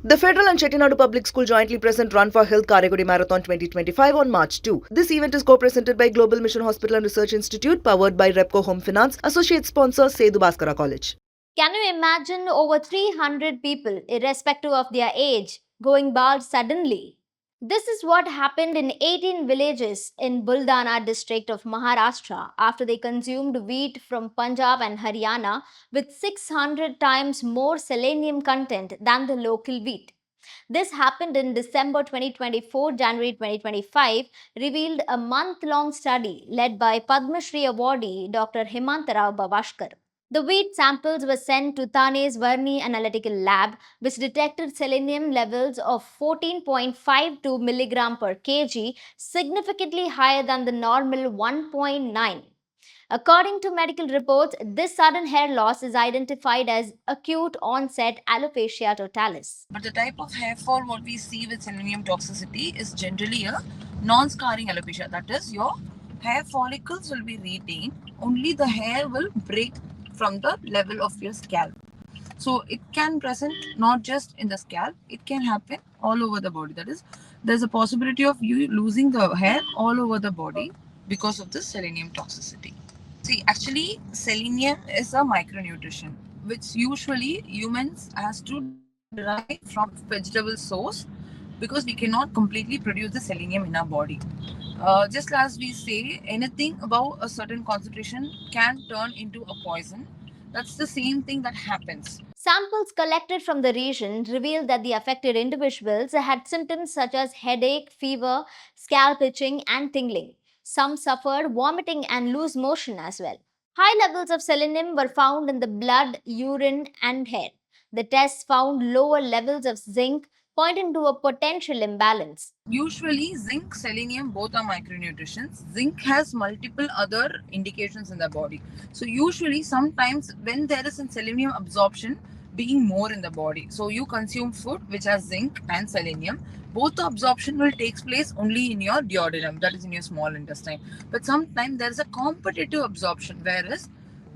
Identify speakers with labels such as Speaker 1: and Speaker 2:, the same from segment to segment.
Speaker 1: The Federal and Chettinadu Public School jointly present Run for Health Karegudi Marathon 2025 on March 2. This event is co-presented by Global Mission Hospital and Research Institute, powered by Repco Home Finance, associate sponsor Sethu Bhaskara College.
Speaker 2: Can you imagine over 300 people, irrespective of their age, going bald suddenly? This is what happened in 18 villages in Buldana district of Maharashtra after they consumed wheat from Punjab and Haryana with 600 times more selenium content than the local wheat. This happened in December 2024, January 2025, revealed a month-long study led by Padma Shri awardee Dr. Himantarao Bavashkar. The wheat samples were sent to Thane's Varni Analytical Lab, which detected selenium levels of 14.52 mg per kg, significantly higher than the normal 1.9. According to medical reports, this sudden hair loss is identified as acute onset alopecia totalis.
Speaker 3: But the type of hair fall what we see with selenium toxicity is generally a non-scarring alopecia. That is, your hair follicles will be retained, only the hair will break from the level of your scalp. So it can present not just in the scalp, it can happen all over the body. That is, there's a possibility of you losing the hair all over the body because of this selenium toxicity. See, actually, selenium is a micronutrition which usually humans has to derive from vegetable source because we cannot completely produce the selenium in our body. Just as we say, anything above a certain concentration can turn into a poison. That's the same thing that happens.
Speaker 2: Samples collected from the region revealed that the affected individuals had symptoms such as headache, fever, scalp itching, and tingling. Some suffered vomiting and loose motion as well. High levels of selenium were found in the blood, urine, and hair. The tests found lower levels of zinc, pointing to a potential imbalance.
Speaker 3: Usually, zinc, selenium, both are micronutrients. Zinc has multiple other indications in the body. So, usually, sometimes when there is a selenium absorption being more in the body, so you consume food which has zinc and selenium, both the absorption will take place only in your duodenum, that is in your small intestine. But sometimes there is a competitive absorption, whereas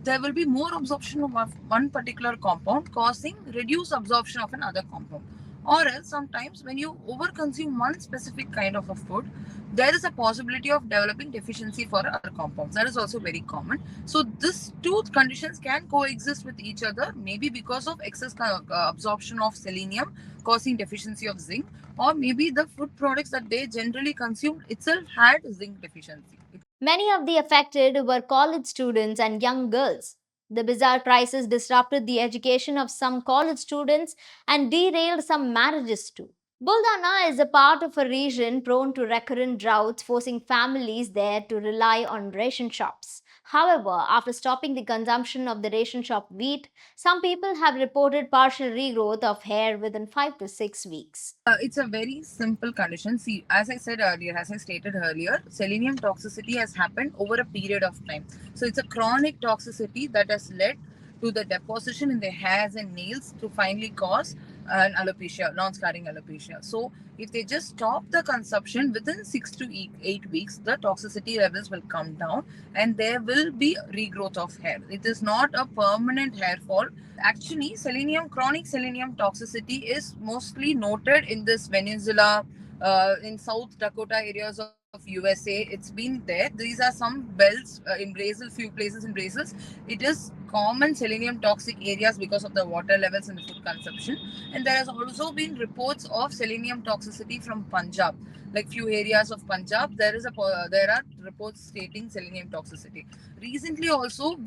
Speaker 3: there will be more absorption of one particular compound causing reduced absorption of another compound. Or else sometimes when you overconsume one specific kind of a food, there is a possibility of developing deficiency for other compounds. That is also very common. So these two conditions can coexist with each other, maybe because of excess absorption of selenium causing deficiency of zinc, or maybe the food products that they generally consumed itself had zinc deficiency.
Speaker 2: Many of the affected were college students and young girls. The bizarre crisis disrupted the education of some college students and derailed some marriages too. Buldana is a part of a region prone to recurrent droughts, forcing families there to rely on ration shops. However, after stopping the consumption of the ration shop wheat, some people have reported partial regrowth of hair within 5 to 6 weeks.
Speaker 3: It's a very simple condition. See, as I said earlier, as I stated earlier, selenium toxicity has happened over a period of time. So it's a chronic toxicity that has led to the deposition in the hairs and nails to finally cause an alopecia, non-scarring alopecia. So if they just stop the consumption within 6 to 8 weeks, the toxicity levels will come down and there will be regrowth of hair. It is not a permanent hair fall. Actually, chronic selenium toxicity is mostly noted in this peninsula, in South Dakota areas of USA. It's been there. These are some belts in Brazil, few places in Brazil. It is common selenium toxic areas because of the water levels and the food consumption. And there has also been reports of selenium toxicity from Punjab. Like few areas of Punjab, there are reports stating selenium toxicity. Recently, also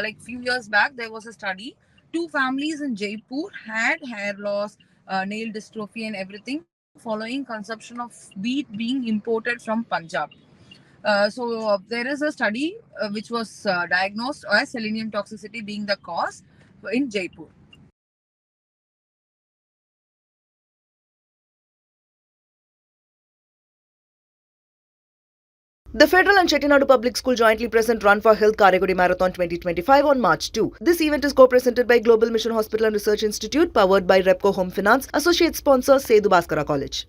Speaker 3: like few years back, there was a study. 2 families in Jaipur had hair loss, nail dystrophy, and everything following consumption of wheat being imported from Punjab. So there is a study which was diagnosed as selenium toxicity being the cause in Jaipur.
Speaker 1: The Federal and Chettinadu Public School jointly present Run for Health Karegudi Marathon 2025 on March 2. This event is co-presented by Global Mission Hospital and Research Institute, powered by Repco Home Finance, associate sponsor Sethu Bhaskara College.